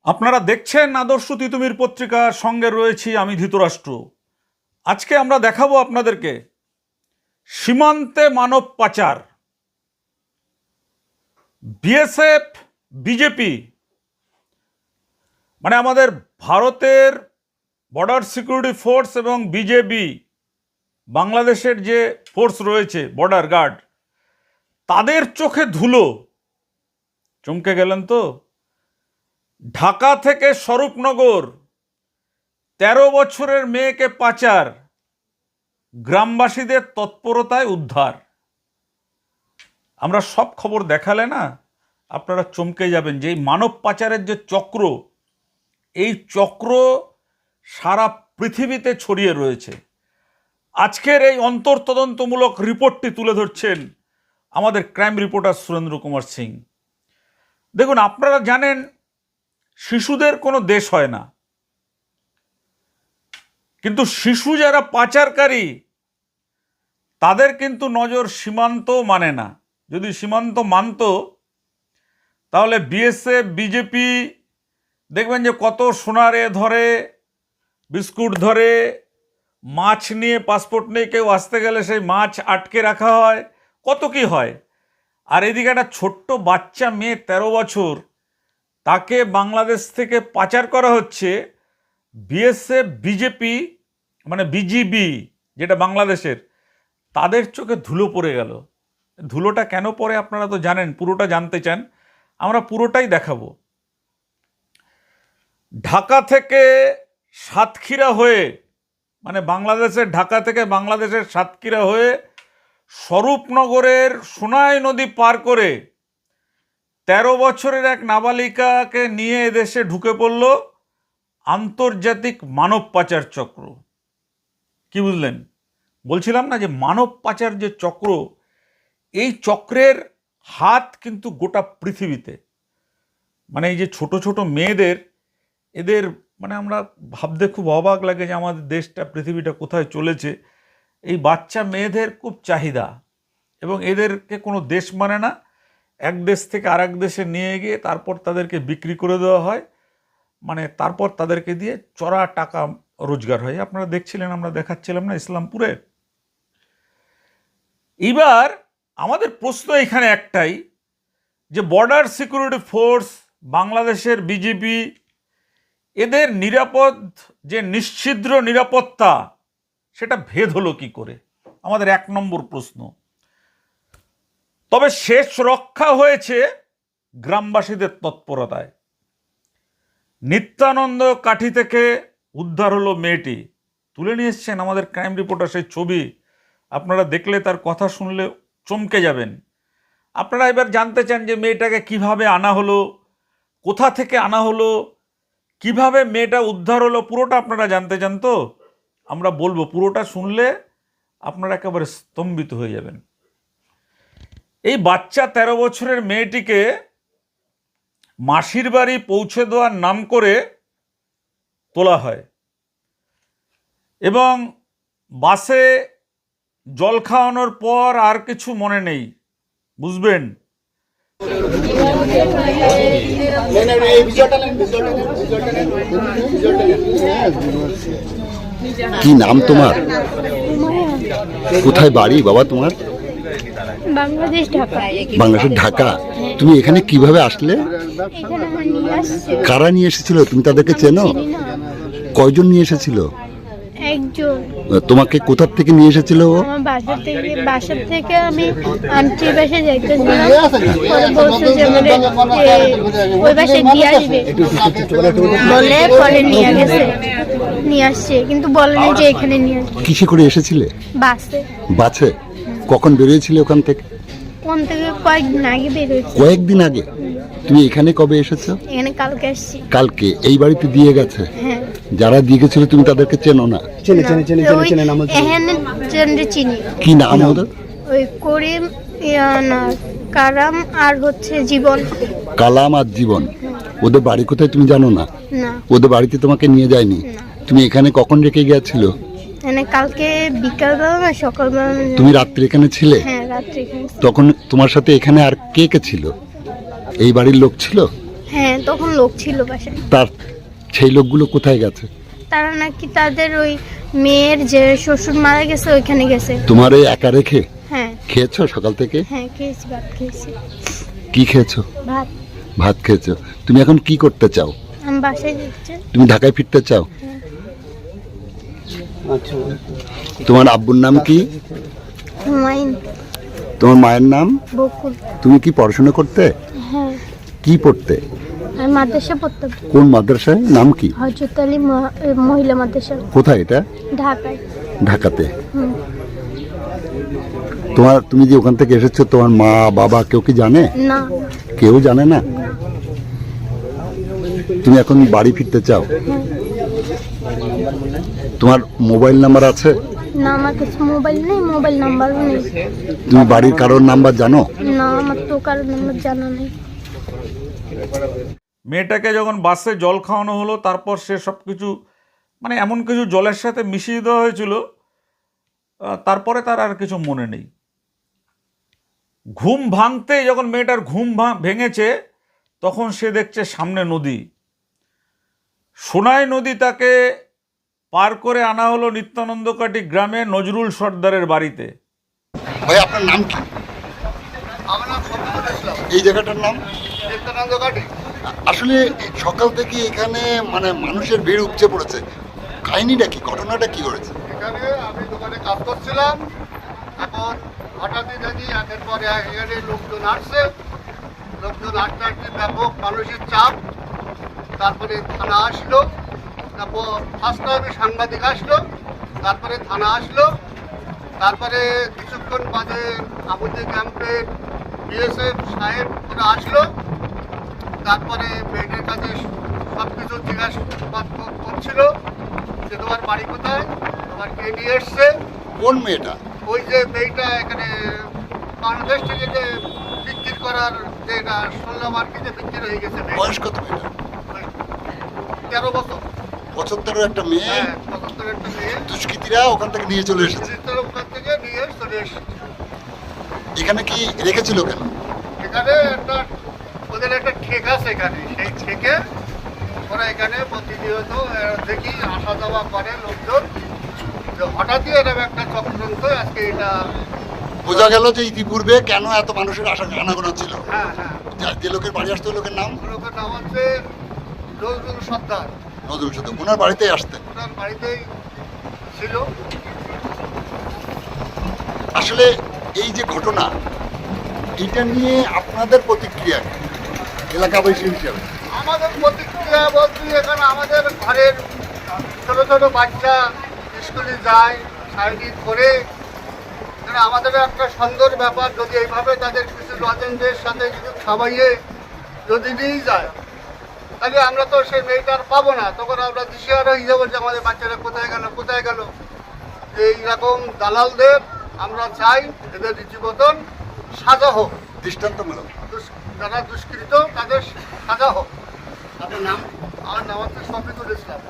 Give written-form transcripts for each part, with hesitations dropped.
আপনারা দেখছেন আদর্শ তিতুমির পত্রিকার সঙ্গে রয়েছি আমি ধৃতরাষ্ট্র। আজকে আমরা দেখাবো আপনাদেরকে সীমান্তে মানব পাচার। বিএসএফ, বিজেপি মানে আমাদের ভারতের বর্ডার সিকিউরিটি ফোর্স এবং বিজেপি বাংলাদেশের যে ফোর্স রয়েছে বর্ডার গার্ড, তাদের চোখে ধুলো। চমকে গেলেন তো? ঢাকা থেকে স্বরূপনগর ১৩ বছরের মেয়েকে পাচার, গ্রামবাসীদের তৎপরতায় উদ্ধার। আমরা সব খবর দেখালে না আপনারা চমকে যাবেন যে এই মানব পাচারের যে চক্র, এই চক্র সারা পৃথিবীতে ছড়িয়ে রয়েছে। আজকের এই অন্তর্তদন্তমূলক রিপোর্টটি তুলে ধরছেন আমাদের ক্রাইম রিপোর্টার সুরেন্দ্র কুমার সিং। দেখুন, আপনারা জানেন শিশুদের কোনো দেশ হয় না, কিন্তু শিশু যারা পাচারকারী তাদের কিন্তু নজর সীমান্ত মানে না। যদি সীমান্ত মানত তাহলে বিএসএফ, বিজেপি দেখবেন যে কত সোনারে ধরে, বিস্কুট ধরে, মাছ নিয়ে, পাসপোর্ট নিয়ে কেউ আসতে গেলে সেই মাছ আটকে রাখা হয়, কত কি হয়। আর এদিকে একটা ছোট্ট বাচ্চা মেয়ে ১৩ বছর, তাকে বাংলাদেশ থেকে পাচার করা হচ্ছে। বিএসএফ, বিজেপি মানে বিজিবি যেটা বাংলাদেশের, তাদের চোখে ধুলো পড়ে গেল। ধুলোটা কেন পড়ে আপনারা তো জানেন, পুরোটা জানতে চান, আমরা পুরোটাই দেখাবো। ঢাকা থেকে সাতক্ষীরা হয়ে, মানে বাংলাদেশের ঢাকা থেকে বাংলাদেশের সাতক্ষীরা হয়ে স্বরূপনগরের সোনাই নদী পার করে ১৩ বছরের এক নাবালিকাকে নিয়ে এদেশে ঢুকে পড়ল আন্তর্জাতিক মানব পাচার চক্র। কি বুঝলেন? বলছিলাম না যে মানব পাচার যে চক্র, এই চক্রের হাত কিন্তু গোটা পৃথিবীতে। মানে এই যে ছোট ছোট মেয়েদের, এদের মানে আমরা ভাবতে খুব অবাক লাগে যে আমাদের দেশটা, পৃথিবীটা কোথায় চলেছে। এই বাচ্চা মেয়েদের খুব চাহিদা, এবং এদেরকে কোনো দেশ মানে না। এক দেশ থেকে আরেক দেশে নিয়ে গিয়ে তারপর তাদেরকে বিক্রি করে দেওয়া হয়, মানে তারপর তাদেরকে দিয়ে চড়া টাকা রোজগার হয়। আপনারা দেখছিলেন, আমরা দেখাচ্ছিলাম না ইসলামপুরে। এবার আমাদের প্রশ্ন এখানে একটাই, যে বর্ডার সিকিউরিটি ফোর্স, বাংলাদেশের বিজেপি, এদের নিরাপদ যে নিশ্ছিদ্র নিরাপত্তা, সেটা ভেদ হলো কি করে? আমাদের ১ নম্বর প্রশ্ন। তবে শেষ রক্ষা হয়েছে গ্রামবাসীদের তৎপরতায়। নিত্যানন্দ কাঠি থেকে উদ্ধার হলো মেয়েটি। তুলে নিয়ে এসছেন আমাদের ক্রাইম রিপোর্টার সেই ছবি। আপনারা দেখলে, তার কথা শুনলে চমকে যাবেন। আপনারা এবার জানতে চান যে মেয়েটাকে কিভাবে আনা হলো, কোথা থেকে আনা হলো, কিভাবে মেয়েটা উদ্ধার হলো, পুরোটা আপনারা জানতে চান তো? আমরা বলবো, পুরোটা শুনলে আপনারা একেবারে স্তম্ভিত হয়ে যাবেন। এই বাচ্চা ১৩ বছরের মেয়েটিকে মাসির বাড়ি পৌঁছে দেওয়ার নাম করে তোলা হয়, এবং বাসে জল খাওয়ানোর পর আর কিছু মনে নেই, বুঝবেন। কি নাম তোমার? কোথায় বাড়ি বাবা তোমার? বাংলাদেশ, ঢাকা। বাংলাদেশের ঢাকা। তুমি এখানে কিভাবে আসলে? কারা নিয়ে এসেছিল? তুমি তাদেরকে চেনো? কয়জন নিয়ে এসেছিল? একজন। তোমাকে কোথা থেকে নিয়ে এসেছিল? আমার বাসা থেকে আমি আন্টির বাসায় যাইতেছিলাম, বলছে যে ওই বাসায় দিয়ে আসবে বলে, পরে নিয়ে আসছে, কিন্তু বলেনি যে এখানে নিয়ে আসবে। কিসে করে এসেছিলে? বাসে। বাসে? কখন বেরিয়েছিলে ওখান থেকে? কোন থেকে? কয়েকদিন আগে বেরোয়েছি। কয়েকদিন আগে? তুমি এখানে কবে এসেছো? এখানে কালকে আসছি। কালকে। এই বাড়িতে দিয়ে গেছে? হ্যাঁ। যারা দিয়ে গেছিল তুমি তাদেরকে চেনো না? এখানে জনরে চিনি। কি নাম ওদের? ওই করিম, না কারাম আর হচ্ছে জীবন। কালাম আর জীবন। ওদের বাড়ি কোথায় তুমি জানো না? না। ওদের বাড়িতে তোমাকে নিয়ে যায়নি? না। তুমি এখানে কখন রেখে গিয়েছিল? মানে কালকে বিকালবেলা না সকালবেলা। তুমি রাত্রে এখানে ছিলে? হ্যাঁ, রাত্রে এখানে। তখন তোমার সাথে এখানে আর কে কে ছিল? এই বাড়ির লোক ছিল? হ্যাঁ, তখন লোক ছিল বাসায়। তার সেই লোকগুলো কোথায় গেছে? তারা নাকি তাদের ওই মেয়ের যে শ্বশুর মারা গেছে ওইখানে গেছে। তোমার এই একা রেখে? হ্যাঁ। খেয়েছো সকাল থেকে? হ্যাঁ, খেয়েছি, ভাত খেয়েছি। কি খেয়েছো? ভাত। ভাত খেয়েছো। তুমি এখন কি করতে চাও? আমি বাসায় যাচ্ছি। তুমি ঢাকায় ফিরতে চাও? তোমার আব্বুর নাম কি? হুমায়ুন। তোমার মায়ের নাম? বকুল। তুমি কি পড়াশোনা করতে? হ্যাঁ। কি পড়তে? আমি মাদ্রাসা পড়তাম। কোন মাদ্রাসায়? নাম কি? হযরত আলী মহিলা মাদ্রাসা। কোথায় এটা? ঢাকায়। ঢাকাতে। হুম। তুমি যে ওখান থেকে এসেছো তোমার মা বাবা কেউ কি জানে? না। কেউ জানে না? তুমি এখন বাড়ি ফিরতে চাও? তোমার মোবাইল নাম্বার আছে? না, আমার কাছে মোবাইল নেই, মোবাইল নাম্বারও নেই। তুমি বাড়ির কারোর নাম্বার জানো? না, আমার তো কারোর নাম্বার জানা নেই। মেয়েটাকে যখন বাসে জল খাওয়ানো হলো, তারপর সে সব কিছু মানে এমন কিছু জলের সাথে মিশিয়ে দেওয়া হয়েছিল, তারপরে তার আর কিছু মনে নেই। ঘুম ভাঙতে যখন মেয়েটার ঘুম ভেঙেছে, তখন সে দেখছে সামনে নদী। সোনাই নদী তাকে পার করে আনা হলো নিত্যানন্দকাটি গ্রামে নজরুল সর্দারের বাড়িতে। ভাই আপনার নাম কি? আমার নাম শফিকুল ইসলাম। এই জায়গাটার নাম? নিত্যানন্দকাটি। আসলে সকাল থেকে এখানে মানে মানুষের ভিড় উপচে পড়েছে, কাহিনীটা কি, ঘটনাটা কি হয়েছে? এখানে আমি দোকানে কাজ করছিলাম, এখন হঠাৎই দেখি একের পরে এখানে লোকজন আসছে, লোকজন আসতে আসতে ব্যাপক মানুষের চাপ, তারপরে থানা আসলো, তারপর ফার্স্ট টাইমে সাংবাদিক আসলো, তারপরে থানা আসলো, তারপরে কিছুক্ষণ বাদে আমাদের ক্যাম্পে বিএসএফ সাহেব ওরা আসলো, তারপরে মেয়েটার কাছে সব কিছু জিজ্ঞাসাবাদ করছিল যে তোমার বাড়ি কোথায়, তোমার কে নিয়ে এসছে। কোন মেয়েটা? ওই যে মেয়েটা এখানে বাংলাদেশ থেকে যে বিক্রি করার যে এটা শুনলাম আর কি যে বিক্রি হয়ে গেছে। বয়স কত মেয়েটা? 13 বছর। 75 একটা মেয়ে। হ্যাঁ, 75 একটা মেয়ে। দুষ্কৃতীরা ওখান থেকে নিয়ে চলে এসেছে। ওখান থেকে নিয়ে চলে এসেছে। এখানে কি রেখেছিল কেন? এখানে একটা ওদের একটা ঠেক আছে এখানে, সেই ঠেকে ওরা এখানে প্রতিনিয়ত দেখি আসা যাওয়া করে লোকজন, যে হঠাৎই এরকম একটা চক্রান্ত আজকে এটা বোঝা গেল যে ইতিপূর্বে কেন এত মানুষের আনাগোনা ছিল। হ্যাঁ হ্যাঁ। যে লোকের বাড়ি আসতো ওই লোকের নাম? লোকের নাম হচ্ছে নজরুল সর্দার। নজরুল সর্দার। ওনার বাড়িতেই আসতেন? ওনার বাড়িতেই ছিল। আসলে এই যে ঘটনা, এটা নিয়ে আপনাদের প্রতিক্রিয়া কি এলাকাবাসী হিসেবে? আমাদের প্রতিক্রিয়া বলতে এখানে আমাদের ঘরের ছোট ছোট বাচ্চা স্কুলে যায়, শারীরিক করে, এখানে আমাদের একটা সুন্দর ব্যাপার, যদি এইভাবে তাদের কিছু লজেন্সের সাথে কিছু খাওয়াইয়ে যদি নিয়ে যায়, তাহলে আমরা তো সেই মেয়েটার পাবো না, তখন আমরা দিশেহারা হয়ে যাবো যে আমাদের বাচ্চারা কোথায় গেল কোথায় গেল। এইরকম দালালদের আমরা চাই এদের রীতিমতন সাজা হোক, দৃষ্টান্তমূলক। যারা দুষ্কৃত তাদের সাজা হোক। আপনার নাম? আমার নাম হচ্ছে শফিকুল ইসলাম।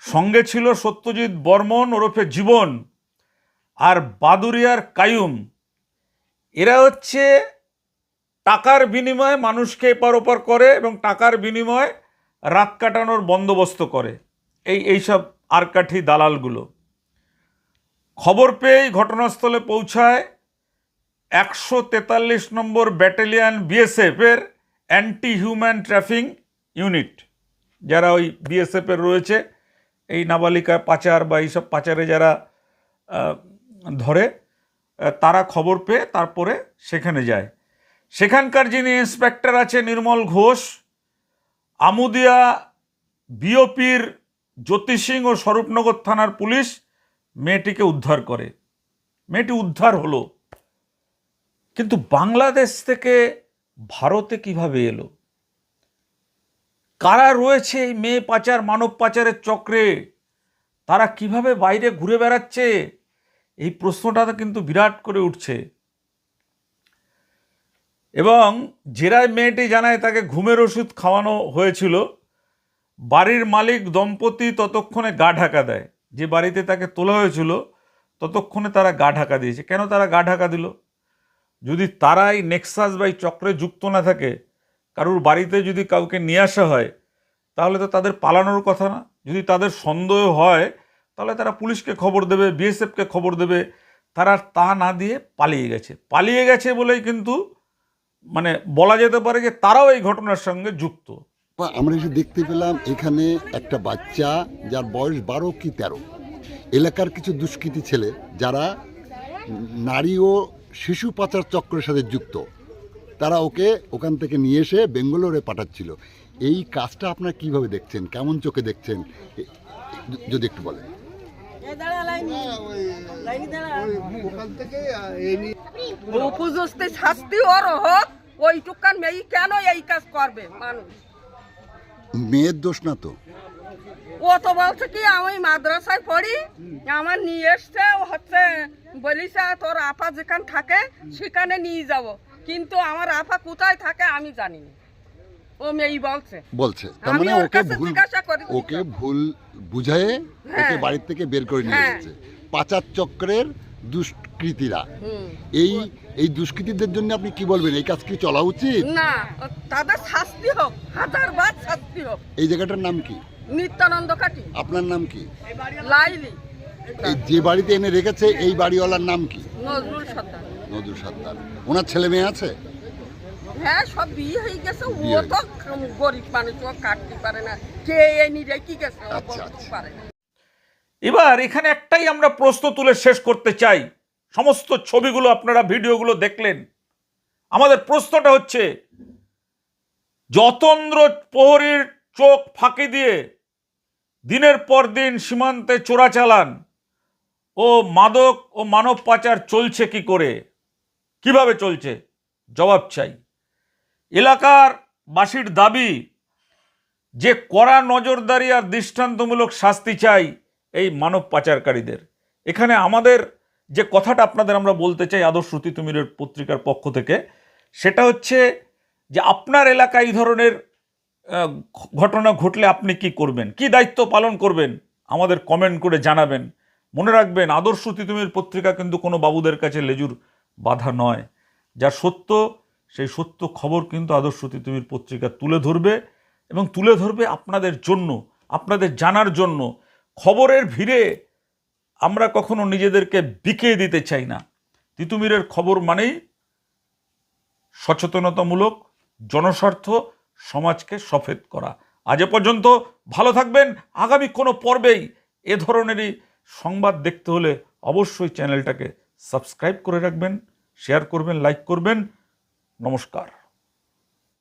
সঙ্গে ছিল সত্যজিৎ বর্মন ওরফে জীবন আর বাদুরিয়ার কায়ুম। এরা হচ্ছে টাকার বিনিময়ে মানুষকে এপার ওপার করে এবং টাকার বিনিময়ে রাত কাটানোর বন্দোবস্ত করে এইসব আরকাঠি দালালগুলো। খবর পেয়েই ঘটনাস্থলে পৌঁছায় 143 নম্বর ব্যাটালিয়ান বিএসএফের অ্যান্টি হিউম্যান ট্রাফিং ইউনিট, যারা ওই বিএসএফের রয়েছে, এই নাবালিকা পাচার বা এইসব পাচারে যারা ধরে, তারা খবর পেয়ে তারপরে সেখানে যায়। সেখানকার যিনি ইন্সপেক্টর আছে নির্মল ঘোষ, আমুদিয়া বিওপির জ্যোতি সিং ও স্বরূপনগর থানার পুলিশ মেয়েটিকে উদ্ধার করে। মেয়েটি উদ্ধার হলো, কিন্তু বাংলাদেশ থেকে ভারতে কিভাবে এলো? কারা রয়েছে এই মেয়ে পাচার মানব পাচারের চক্রে? তারা কিভাবে বাইরে ঘুরে বেড়াচ্ছে? এই প্রশ্নটা কিন্তু বিরাট করে উঠছে। এবং জেরায় মেয়েটি জানায় তাকে ঘুমের ওষুধ খাওয়ানো হয়েছিল। বাড়ির মালিক দম্পতি ততক্ষণে গা ঢাকা দেয়। যে বাড়িতে তাকে তোলা হয়েছিল ততক্ষণে তারা গা ঢাকা দিয়েছে। কেন তারা গা ঢাকা দিল? যদি তারাই নেক্সাস বা এই চক্রে যুক্ত না থাকে, কারুর বাড়িতে যদি কাউকে নিয়ে আসা হয়, তাহলে তো তাদের পালানোর কথা না। যদি তাদের সন্দেহ হয় তাহলে তারা পুলিশকে খবর দেবে, বিএসএফকে খবর দেবে। তারা তা না দিয়ে পালিয়ে গেছে বলেই কিন্তু মানে বলা যেতে পারে যে তারাও এই ঘটনার সঙ্গে যুক্ত। আমরা এসে দেখতে পেলাম এখানে একটা বাচ্চা যার বয়স 12 কি 13, এলাকার কিছু দুষ্কৃতী ছেলে যারা নারী ও শিশু পাচার চক্রের সাথে যুক্ত, তারা ওকে ওখান থেকে নিয়ে এসে বেঙ্গালোরে পাঠাচ্ছিল। এই কাজটা আপনারা কিভাবে দেখছেন, কেমন চোখে দেখছেন, যদি একটু বলেন। ওখান থেকে উপযুক্ত শাস্তি ওর হোক, ওইটুকান মেয়ে কেন এই কাজ করবে মানুষ? মেয়ের দোষ না তো? ও তো বলছে কি আমি মাদ্রাসায় পড়ি, আমার নিয়ে এসছে হচ্ছে বলিছে তোর আপা যেখানে থাকে সেখানে নিয়ে যাব, কিন্তু আমার আপা কোথায় থাকে আমি জানি না। ও মেয়ে বলছে তার আমি মানে ওর ওকে কাছে ভুল জিজ্ঞাসা করি। ওকে ভুল বুঝায়ে ওকে বাড়ির থেকে বের করে নিয়ে হ্যাঁ। এসেছে পাচার চক্রের দুষ্কৃতীরা। হুম। এই দুষ্কৃতীদের জন্য আপনি কি বলবেন? এই কাজ কি চলা উচিত না, তাদের শাস্তি হোক, 1000 বার শাস্তি হোক। এই জায়গাটার নাম কি? নিত্যানন্দ কাটি। আপনার নাম কি? লাইলি। এই যে বাড়িতে এনে রেখেছে এই বাড়িওয়ালার নাম কি? নজরুল সর্দার। নজরুল সর্দার। ওনার ছেলে মেয়ে আছে? হ্যাঁ, সব বিয়ে হয়ে গেছে। ও বিয়ে তো গরিব মানুষ, ও কাটতে পারে না, কে এনে রেখে গেছে ও আচ্ছা, বলতে আচ্ছা। পারে না। এবার এখানে একটাই আমরা প্রশ্ন তুলে শেষ করতে চাই। সমস্ত ছবিগুলো আপনারা ভিডিওগুলো দেখলেন। আমাদের প্রশ্নটা হচ্ছে, যতন্দ্র প্রহরীর চোখ ফাঁকি দিয়ে দিনের পর দিন সীমান্তে চোরাচালান ও মাদক ও মানব পাচার চলছে কি করে, কিভাবে চলছে? জবাব চাই। এলাকার বাসীর দাবি যে কড়া নজরদারি আর দৃষ্টান্তমূলক শাস্তি চাই এই মানব পাচারকারীদের। এখানে আমাদের যে কথাটা আপনাদের আমরা বলতে চাই আদর্শ তিতুমিরের পত্রিকার পক্ষ থেকে, সেটা হচ্ছে যে আপনার এলাকায় এই ধরনের ঘটনা ঘটলে আপনি কি করবেন, কি দায়িত্ব পালন করবেন, আমাদের কমেন্ট করে জানাবেন। মনে রাখবেন, আদর্শ তিতুমির পত্রিকা কিন্তু কোনো বাবুদের কাছে লেজুর বাধা নয়। যা সত্য সেই সত্য খবর কিন্তু আদর্শ তিতুমির পত্রিকা তুলে ধরবে, এবং তুলে ধরবে আপনাদের জন্য, আপনাদের জানার জন্য। খবরের ভিড়ে আমরা কখনো নিজেদেরকে বিকিয়ে দিতে চাই না। তিতুমিরের খবর মানেই সচেতনতামূলক, জনস্বার্থ, সমাজকে সফেদ করা। আজ পর্যন্ত ভালো থাকবেন। আগামী কোনো পর্বেই এ ধরনেরই সংবাদ দেখতে হলে অবশ্যই চ্যানেলটাকে সাবস্ক্রাইব করে রাখবেন, শেয়ার করবেন, লাইক করবেন। নমস্কার।